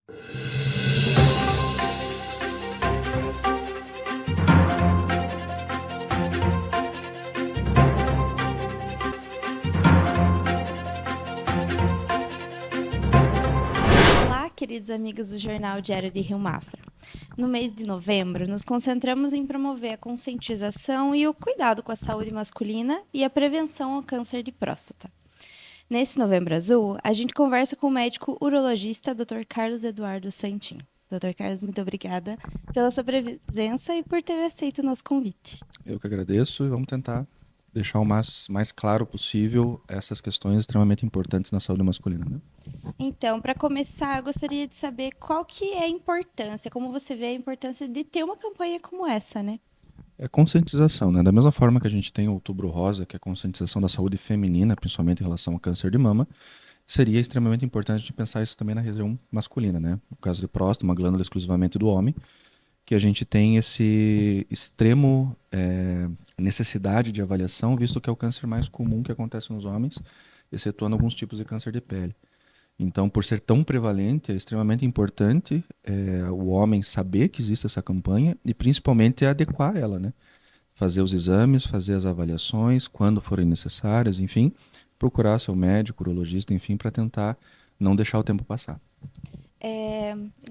Olá, queridos amigos do Jornal Diário de Rio Mafra. No mês de novembro, nos concentramos em promover a conscientização e o cuidado com a saúde masculina e a prevenção ao câncer de próstata. Nesse Novembro Azul, a gente conversa com o médico urologista Dr. Carlos Eduardo Santin. Dr. Carlos, muito obrigada pela sua presença e por ter aceito o nosso convite. Eu que agradeço e vamos tentar deixar o mais claro possível essas questões extremamente importantes na saúde masculina, né? Então, para começar, eu gostaria de saber qual que é a importância, como você vê a importância de ter uma campanha como essa, né? É conscientização, né? Da mesma forma que a gente tem o Outubro Rosa, que é a conscientização da saúde feminina, principalmente em relação ao câncer de mama, seria extremamente importante a gente pensar isso também na região masculina, né? No caso de próstata, uma glândula exclusivamente do homem, que a gente tem esse extremo necessidade de avaliação, visto que é o câncer mais comum que acontece nos homens, excetuando alguns tipos de câncer de pele. Então, por ser tão prevalente, é extremamente importante o homem saber que existe essa campanha e principalmente adequar ela, né? Fazer os exames, fazer as avaliações, quando forem necessárias, enfim, procurar seu médico, urologista, enfim, para tentar não deixar o tempo passar.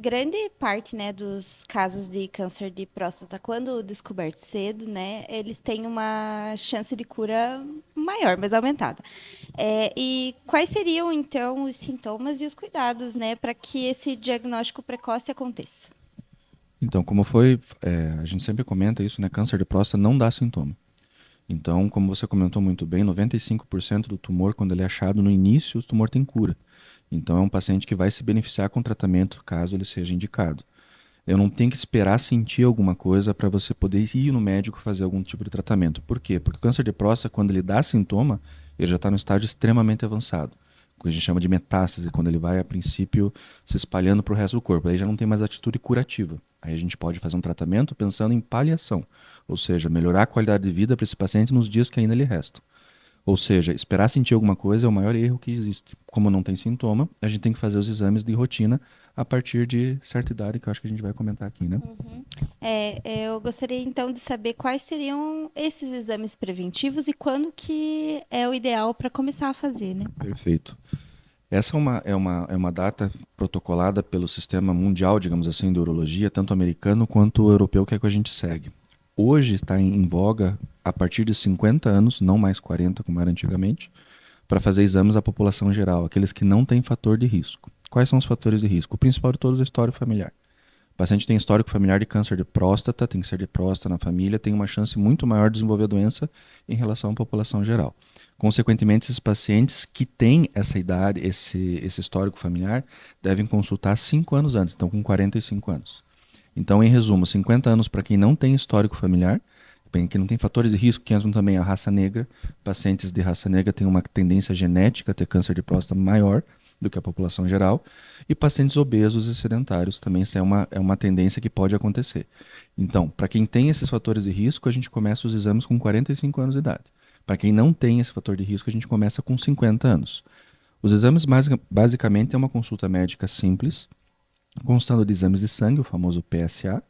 Grande parte, né, dos casos de câncer de próstata, quando descoberto cedo, né, eles têm uma chance de cura maior, mais aumentada. E quais seriam, então, os sintomas e os cuidados, né, para que esse diagnóstico precoce aconteça? Então, a gente sempre comenta isso, né? Câncer de próstata não dá sintoma. Então, como você comentou muito bem, 95% do tumor, quando ele é achado no início, o tumor tem cura. Então, é um paciente que vai se beneficiar com o tratamento, caso ele seja indicado. Eu não tenho que esperar sentir alguma coisa para você poder ir no médico fazer algum tipo de tratamento. Por quê? Porque o câncer de próstata, quando ele dá sintoma, ele já está no estágio extremamente avançado. O que a gente chama de metástase, quando ele vai, a princípio, se espalhando para o resto do corpo. Aí já não tem mais atitude curativa. Aí a gente pode fazer um tratamento pensando em paliação, ou seja, melhorar a qualidade de vida para esse paciente nos dias que ainda lhe restam. Ou seja, esperar sentir alguma coisa é o maior erro que existe. Como não tem sintoma, a gente tem que fazer os exames de rotina a partir de certa idade, que eu acho que a gente vai comentar aqui, né? Eu gostaria, então, de saber quais seriam esses exames preventivos e quando que é o ideal para começar a fazer, né? Perfeito. Essa é uma data protocolada pelo sistema mundial, digamos assim, de urologia, tanto americano quanto europeu, que é que a gente segue. Hoje está em voga, a partir de 50 anos, não mais 40 como era antigamente, para fazer exames à população geral, aqueles que não têm fator de risco. Quais são os fatores de risco? O principal de todos é o histórico familiar. O paciente tem histórico familiar de câncer de próstata, tem câncer de próstata na família, tem uma chance muito maior de desenvolver a doença em relação à população geral. Consequentemente, esses pacientes que têm essa idade, esse histórico familiar, devem consultar 5 anos antes, então com 45 anos. Então, em resumo, 50 anos para quem não tem histórico familiar, que não tem fatores de risco, que entram também a raça negra. Pacientes de raça negra têm uma tendência genética a ter câncer de próstata maior do que a população geral. E pacientes obesos e sedentários também é uma tendência que pode acontecer. Então, para quem tem esses fatores de risco, a gente começa os exames com 45 anos de idade. Para quem não tem esse fator de risco, a gente começa com 50 anos. Os exames, basicamente, é uma consulta médica simples, constando de exames de sangue, o famoso PSA,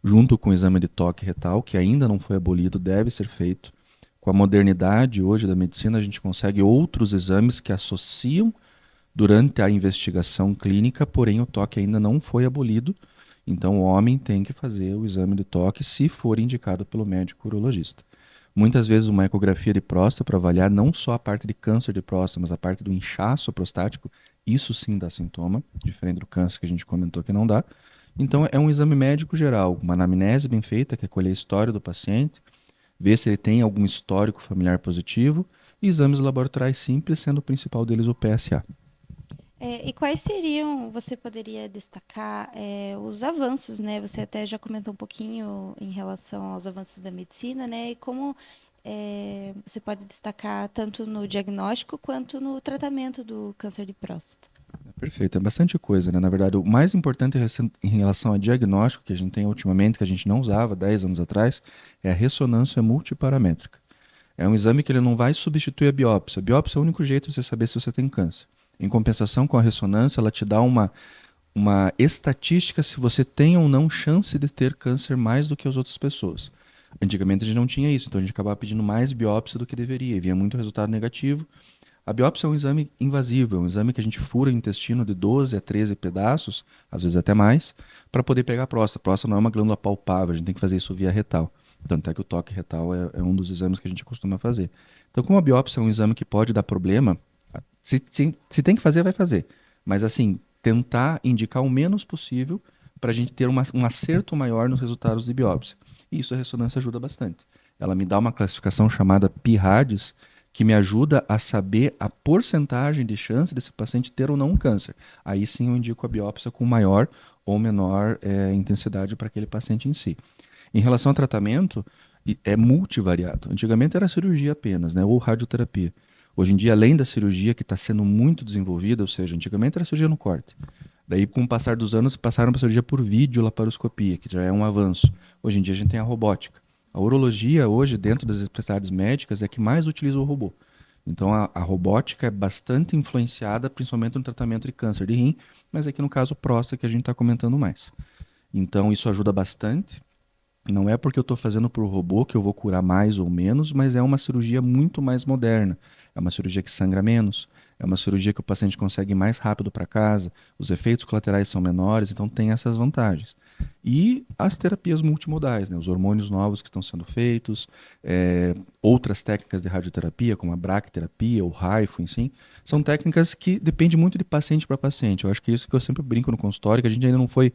junto com o exame de toque retal, que ainda não foi abolido, deve ser feito. Com a modernidade hoje da medicina, a gente consegue outros exames que associam durante a investigação clínica, porém o toque ainda não foi abolido. Então o homem tem que fazer o exame de toque se for indicado pelo médico urologista. Muitas vezes uma ecografia de próstata para avaliar não só a parte de câncer de próstata, mas a parte do inchaço prostático, isso sim dá sintoma, diferente do câncer que a gente comentou que não dá. Então é um exame médico geral, uma anamnese bem feita, que é colher a história do paciente, ver se ele tem algum histórico familiar positivo, e exames laboratoriais simples, sendo o principal deles o PSA. E quais seriam, você poderia destacar, os avanços, né? Você até já comentou um pouquinho em relação aos avanços da medicina, né? E como você pode destacar tanto no diagnóstico quanto no tratamento do câncer de próstata. Perfeito, é bastante coisa, né? Na verdade, o mais importante em relação a diagnóstico que a gente tem ultimamente, que a gente não usava 10 anos atrás, é a ressonância multiparamétrica. É um exame que ele não vai substituir a biópsia. A biópsia é o único jeito de você saber se você tem câncer. Em compensação com a ressonância, ela te dá uma estatística se você tem ou não chance de ter câncer mais do que as outras pessoas. Antigamente a gente não tinha isso, então a gente acabava pedindo mais biópsia do que deveria, e via muito resultado negativo. A biópsia é um exame invasivo, é um exame que a gente fura o intestino de 12 a 13 pedaços, às vezes até mais, para poder pegar a próstata. A próstata não é uma glândula palpável, a gente tem que fazer isso via retal. Tanto é que o toque retal é um dos exames que a gente costuma fazer. Então, como a biópsia é um exame que pode dar problema, se tem que fazer, vai fazer. Mas, assim, tentar indicar o menos possível para a gente ter um acerto maior nos resultados de biópsia. E isso a ressonância ajuda bastante. Ela me dá uma classificação chamada PIRADS, que me ajuda a saber a porcentagem de chance desse paciente ter ou não um câncer. Aí sim eu indico a biópsia com maior ou menor intensidade para aquele paciente em si. Em relação ao tratamento, é multivariado. Antigamente era cirurgia apenas, né, ou radioterapia. Hoje em dia, além da cirurgia que está sendo muito desenvolvida, ou seja, antigamente era cirurgia no corte. Daí, com o passar dos anos, passaram para cirurgia por videolaparoscopia, que já é um avanço. Hoje em dia, a gente tem a robótica. A urologia, hoje, dentro das especialidades médicas, é que mais utiliza o robô. Então, a robótica é bastante influenciada, principalmente no tratamento de câncer de rim, mas aqui no caso próstata que a gente está comentando mais. Então, isso ajuda bastante. Não é porque eu estou fazendo por robô que eu vou curar mais ou menos, mas é uma cirurgia muito mais moderna. É uma cirurgia que sangra menos, é uma cirurgia que o paciente consegue ir mais rápido para casa, os efeitos colaterais são menores, então tem essas vantagens. E as terapias multimodais, né? Os hormônios novos que estão sendo feitos, outras técnicas de radioterapia, como a bracterapia, o raifo, enfim, são técnicas que dependem muito de paciente para paciente. Eu acho que é isso que eu sempre brinco no consultório, que a gente ainda não foi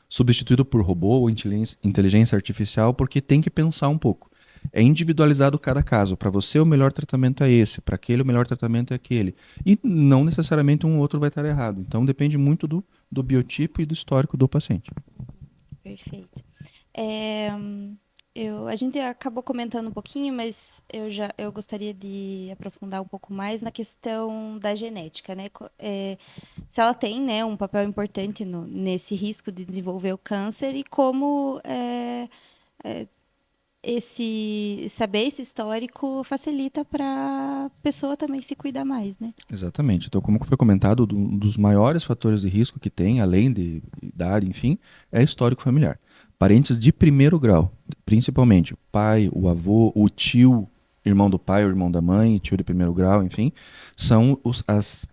substituído por robô ou inteligência artificial, porque tem que pensar um pouco. É individualizado cada caso. Para você, o melhor tratamento é esse, para aquele, o melhor tratamento é aquele. E não necessariamente um ou outro vai estar errado. Então, depende muito do biotipo e do histórico do paciente. Perfeito. É, a gente acabou comentando um pouquinho, mas eu gostaria de aprofundar um pouco mais na questão da genética, né? Se ela tem, né, um papel importante nesse risco de desenvolver o câncer e como saber esse histórico facilita para a pessoa também se cuidar mais, né? Exatamente. Então, como foi comentado, um dos maiores fatores de risco que tem, além de idade, enfim, é histórico familiar. Parentes de primeiro grau, principalmente o pai, o avô, o tio, irmão do pai ou irmão da mãe, tio de primeiro grau, enfim, são as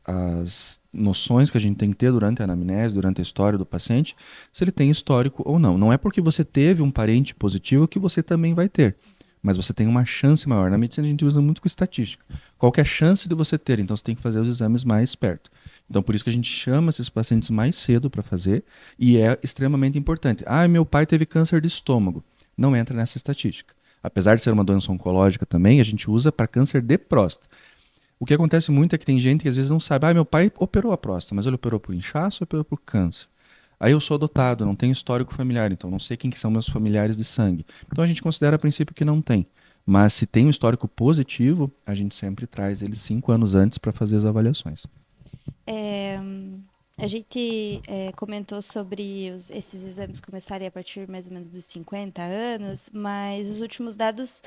noções que a gente tem que ter durante a anamnese, durante a história do paciente, se ele tem histórico ou não. Não é porque você teve um parente positivo que você também vai ter, mas você tem uma chance maior. Na medicina a gente usa muito com estatística. Qual que é a chance de você ter? Então você tem que fazer os exames mais perto. Então por isso que a gente chama esses pacientes mais cedo para fazer e é extremamente importante. Ah, meu pai teve câncer de estômago. Não entra nessa estatística. Apesar de ser uma doença oncológica também, a gente usa para câncer de próstata. O que acontece muito é que tem gente que às vezes não sabe, ah, meu pai operou a próstata, mas ele operou por inchaço ou operou por câncer? Aí eu sou adotado, não tenho histórico familiar, então não sei quem que são meus familiares de sangue. Então a gente considera a princípio que não tem. Mas se tem um histórico positivo, a gente sempre traz eles 5 anos antes para fazer as avaliações. A gente comentou sobre esses exames começarem a partir mais ou menos dos 50 anos, mas os últimos dados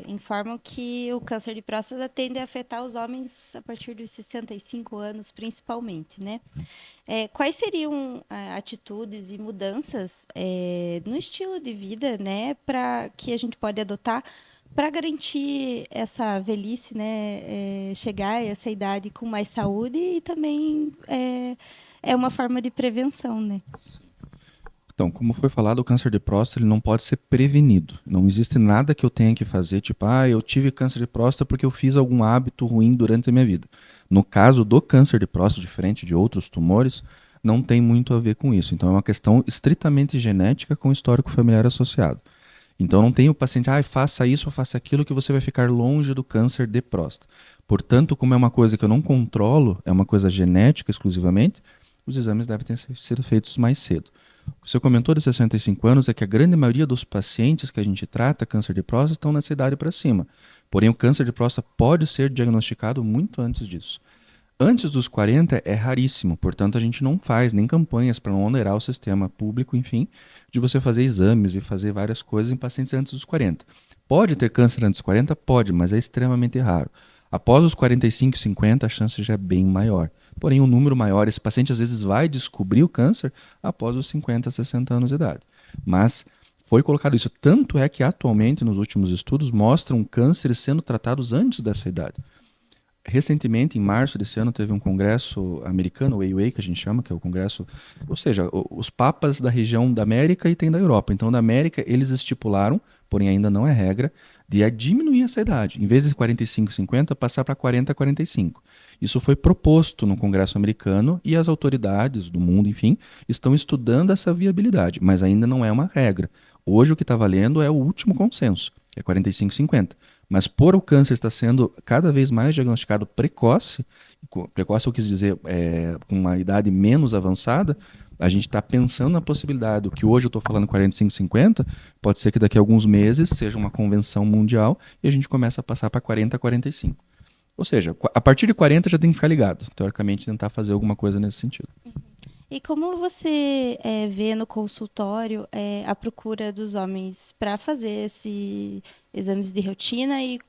informam que o câncer de próstata tende a afetar os homens a partir dos 65 anos, principalmente, né? Quais seriam atitudes e mudanças no estilo de vida, né, que a gente pode adotar para garantir essa velhice, né, chegar a essa idade com mais saúde e também é uma forma de prevenção, né? Então, como foi falado, o câncer de próstata ele não pode ser prevenido. Não existe nada que eu tenha que fazer, tipo, eu tive câncer de próstata porque eu fiz algum hábito ruim durante a minha vida. No caso do câncer de próstata, diferente de outros tumores, não tem muito a ver com isso. Então, é uma questão estritamente genética com histórico familiar associado. Então, não tem o paciente, faça isso ou faça aquilo que você vai ficar longe do câncer de próstata. Portanto, como é uma coisa que eu não controlo, é uma coisa genética exclusivamente, os exames devem ter sido feitos mais cedo. O que você comentou de 65 anos é que a grande maioria dos pacientes que a gente trata câncer de próstata estão nessa idade para cima. Porém, o câncer de próstata pode ser diagnosticado muito antes disso. Antes dos 40 é raríssimo, portanto a gente não faz nem campanhas para não onerar o sistema público, enfim, de você fazer exames e fazer várias coisas em pacientes antes dos 40. Pode ter câncer antes dos 40? Pode, mas é extremamente raro. Após os 45 e 50 a chance já é bem maior. Porém, um número maior, esse paciente às vezes vai descobrir o câncer após os 50, 60 anos de idade. Mas foi colocado isso. Tanto é que atualmente, nos últimos estudos, mostram cânceres sendo tratados antes dessa idade. Recentemente, em março desse ano, teve um congresso americano, o AUA, que a gente chama, que é o congresso, ou seja, os papas da região da América e tem da Europa. Então, da América, eles estipularam, porém ainda não é regra, de diminuir essa idade. Em vez de 45, 50, passar para 40, 45. Isso foi proposto no congresso americano e as autoridades do mundo, enfim, estão estudando essa viabilidade, mas ainda não é uma regra. Hoje, o que está valendo é o último consenso, é 45, 50. Mas por o câncer estar sendo cada vez mais diagnosticado precoce, precoce eu quis dizer com uma idade menos avançada, a gente está pensando na possibilidade do que hoje eu estou falando 45, 50, pode ser que daqui a alguns meses seja uma convenção mundial e a gente começa a passar para 40, 45. Ou seja, a partir de 40 já tem que ficar ligado, teoricamente tentar fazer alguma coisa nesse sentido. E como você vê no consultório a procura dos homens para fazer esses exames de rotina e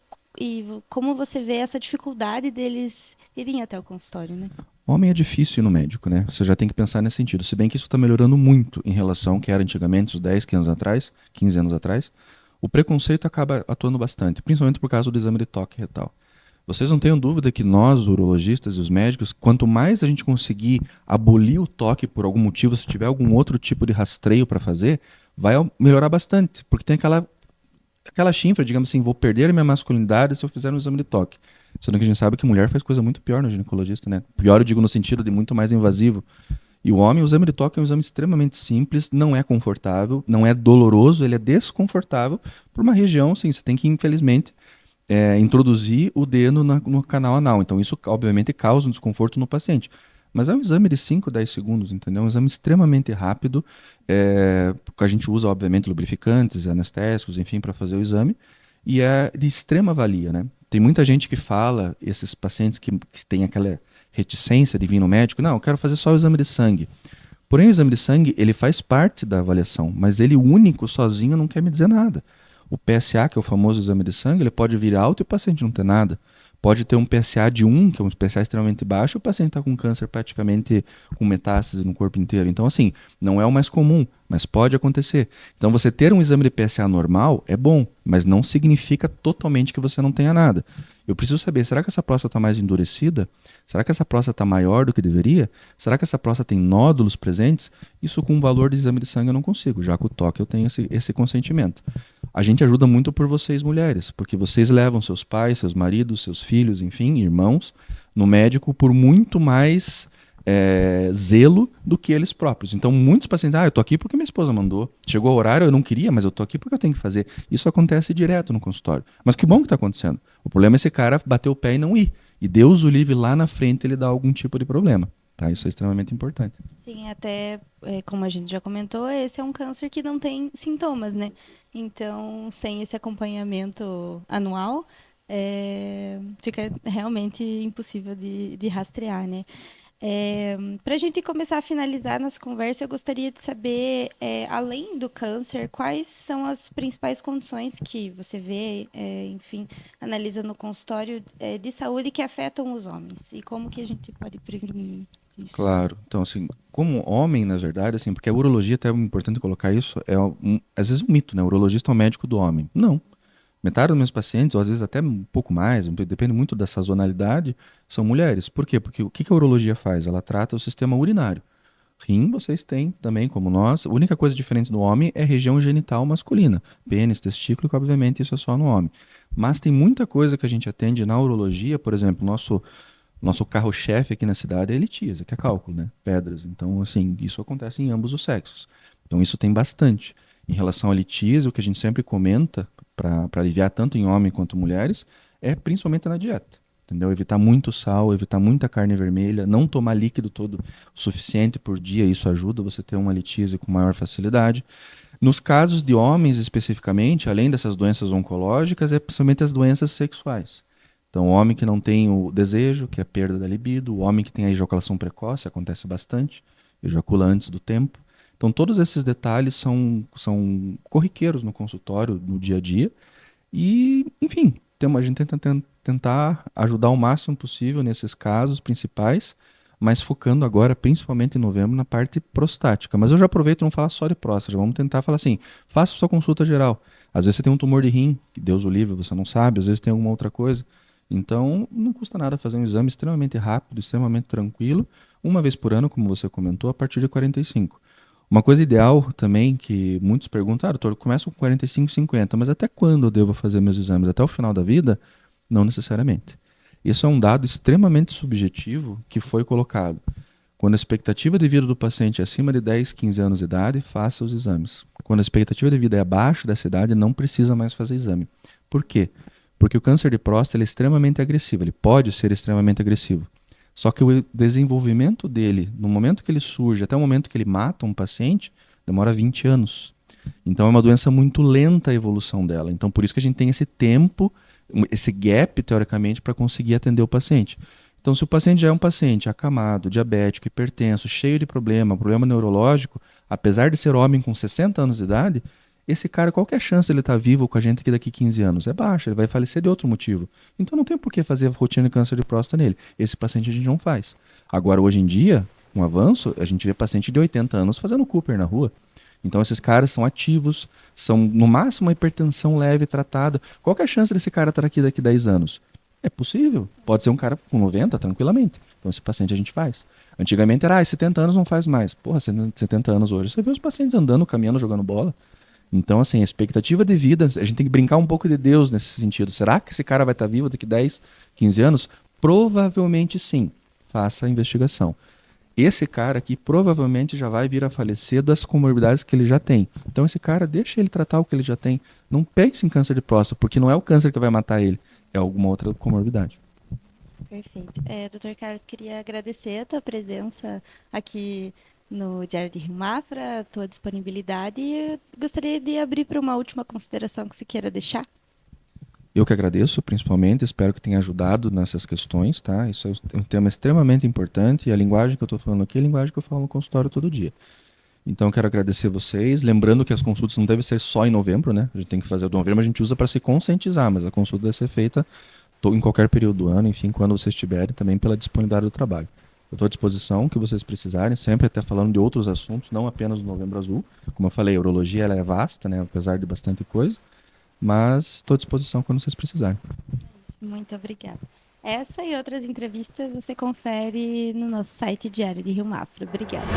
como você vê essa dificuldade deles irem até o consultório, né? Homem é difícil ir no médico, né? Você já tem que pensar nesse sentido. Se bem que isso está melhorando muito em relação ao que era antigamente, uns 10, 15 anos atrás, 15 anos atrás, o preconceito acaba atuando bastante, principalmente por causa do exame de toque retal. Vocês não tenham dúvida que nós, os urologistas e os médicos, quanto mais a gente conseguir abolir o toque por algum motivo, se tiver algum outro tipo de rastreio para fazer, vai melhorar bastante. Porque tem aquela chifra, digamos assim, vou perder a minha masculinidade se eu fizer um exame de toque. Sendo que a gente sabe que mulher faz coisa muito pior no ginecologista, né? Pior eu digo no sentido de muito mais invasivo. E o homem, o exame de toque é um exame extremamente simples, não é confortável, não é doloroso, ele é desconfortável por uma região, sim, você tem que, infelizmente, introduzir o dedo no canal anal. Então, isso, obviamente, causa um desconforto no paciente. Mas é um exame de 5, 10 segundos, entendeu? É um exame extremamente rápido. A gente usa, obviamente, lubrificantes, anestésicos, enfim, para fazer o exame. E é de extrema valia, né? Tem muita gente que fala, esses pacientes que têm aquela reticência de vir no médico, não, eu quero fazer só o exame de sangue. Porém, o exame de sangue, ele faz parte da avaliação, mas ele único, sozinho, não quer me dizer nada. O PSA, que é o famoso exame de sangue, ele pode vir alto e o paciente não ter nada. Pode ter um PSA de 1, que é um PSA extremamente baixo, e o paciente está com câncer praticamente com metástase no corpo inteiro. Então, assim, não é o mais comum, mas pode acontecer. Então, você ter um exame de PSA normal é bom, mas não significa totalmente que você não tenha nada. Eu preciso saber, será que essa próstata está mais endurecida? Será que essa próstata está maior do que deveria? Será que essa próstata tem nódulos presentes? Isso com o valor de exame de sangue eu não consigo, já com o toque eu tenho esse consentimento. A gente ajuda muito por vocês mulheres, porque vocês levam seus pais, seus maridos, seus filhos, enfim, irmãos, no médico por muito mais zelo do que eles próprios. Então, muitos pacientes, eu tô aqui porque minha esposa mandou. Chegou o horário, eu não queria, mas eu tô aqui porque eu tenho que fazer. Isso acontece direto no consultório. Mas que bom que está acontecendo. O problema é esse cara bater o pé e não ir. E Deus o livre, lá na frente ele dá algum tipo de problema. Tá? Isso é extremamente importante. Sim, até como a gente já comentou, esse é um câncer que não tem sintomas, né? Então, sem esse acompanhamento anual, fica realmente impossível de rastrear, né? Para a gente começar a finalizar nossa conversa, eu gostaria de saber, além do câncer, quais são as principais condições que você vê, enfim, analisa no consultório de saúde que afetam os homens e como que a gente pode prevenir isso? Claro. Então, assim, como homem, na verdade, assim, porque a urologia, até é importante colocar isso, às vezes um mito, né? O urologista é o médico do homem. Não. Metade dos meus pacientes, ou às vezes até um pouco mais, depende muito da sazonalidade, são mulheres. Por quê? Porque o que a urologia faz? Ela trata o sistema urinário. Rim vocês têm também, como nós. A única coisa diferente do homem é a região genital masculina. Pênis, testículo, que obviamente isso é só no homem. Mas tem muita coisa que a gente atende na urologia, por exemplo, nosso carro-chefe aqui na cidade é a litíase, que é cálculo, né? Pedras. Então, assim, isso acontece em ambos os sexos. Então, isso tem bastante. Em relação à litíase, o que a gente sempre comenta, para aliviar tanto em homens quanto mulheres, é principalmente na dieta. Entendeu? Evitar muito sal, evitar muita carne vermelha, não tomar líquido todo o suficiente por dia, isso ajuda você a ter uma litíase com maior facilidade. Nos casos de homens especificamente, além dessas doenças oncológicas, é principalmente as doenças sexuais. Então, o homem que não tem o desejo, que é a perda da libido, o homem que tem a ejaculação precoce, acontece bastante, ejacula antes do tempo. Então, todos esses detalhes são corriqueiros no consultório, no dia a dia. E, enfim, a gente tenta tentar ajudar o máximo possível nesses casos principais, mas focando agora, principalmente em novembro, na parte prostática. Mas eu já aproveito e não falar só de próstata, já vamos tentar falar assim, faça sua consulta geral. Às vezes você tem um tumor de rim, que Deus o livre, você não sabe, às vezes tem alguma outra coisa. Então, não custa nada fazer um exame extremamente rápido, extremamente tranquilo, uma vez por ano, como você comentou, a partir de 45. Uma coisa ideal também, que muitos perguntam, doutor, eu começo com 45, 50, mas até quando eu devo fazer meus exames? Até o final da vida? Não necessariamente. Isso é um dado extremamente subjetivo que foi colocado. Quando a expectativa de vida do paciente é acima de 10, 15 anos de idade, faça os exames. Quando a expectativa de vida é abaixo dessa idade, não precisa mais fazer exame. Por quê? Porque o câncer de próstata ele é extremamente agressivo, ele pode ser extremamente agressivo. Só que o desenvolvimento dele, no momento que ele surge até o momento que ele mata um paciente, demora 20 anos. Então é uma doença muito lenta a evolução dela. Então por isso que a gente tem esse tempo, esse gap, teoricamente, para conseguir atender o paciente. Então se o paciente já é um paciente acamado, diabético, hipertenso, cheio de problema neurológico, apesar de ser homem com 60 anos de idade, esse cara, qual que é a chance de ele estar vivo com a gente aqui daqui 15 anos? É baixa, ele vai falecer de outro motivo. Então não tem por que fazer rotina de câncer de próstata nele. Esse paciente a gente não faz. Agora, hoje em dia, com um avanço, a gente vê paciente de 80 anos fazendo Cooper na rua. Então esses caras são ativos, são no máximo uma hipertensão leve tratada. Qual que é a chance desse cara estar aqui daqui 10 anos? É possível. Pode ser um cara com 90 tranquilamente. Então esse paciente a gente faz. Antigamente era, 70 anos não faz mais. Porra, 70 anos hoje. Você vê os pacientes andando, caminhando, jogando bola. Então, assim, a expectativa de vida, a gente tem que brincar um pouco de Deus nesse sentido. Será que esse cara vai estar vivo daqui 10, 15 anos? Provavelmente sim. Faça a investigação. Esse cara aqui provavelmente já vai vir a falecer das comorbidades que ele já tem. Então, esse cara, deixa ele tratar o que ele já tem. Não pense em câncer de próstata, porque não é o câncer que vai matar ele, é alguma outra comorbidade. Perfeito. Dr. Carlos, queria agradecer a tua presença aqui no Diário de Rio Mafra, a tua disponibilidade, e eu gostaria de abrir para uma última consideração que você queira deixar. Eu que agradeço, principalmente, espero que tenha ajudado nessas questões, tá? Isso é um tema extremamente importante e a linguagem que eu estou falando aqui é a linguagem que eu falo no consultório todo dia. Então, quero agradecer vocês, lembrando que as consultas não devem ser só em novembro, né? A gente tem que fazer o de novembro, a gente usa para se conscientizar, mas a consulta deve ser feita em qualquer período do ano, enfim, quando vocês estiverem, também pela disponibilidade do trabalho. Eu estou à disposição, que vocês precisarem, sempre até falando de outros assuntos, não apenas do Novembro Azul. Como eu falei, a urologia ela é vasta, né? Apesar de bastante coisa. Mas estou à disposição quando vocês precisarem. Muito obrigada. Essa e outras entrevistas você confere no nosso site Diário de Rio Mafra. Obrigada.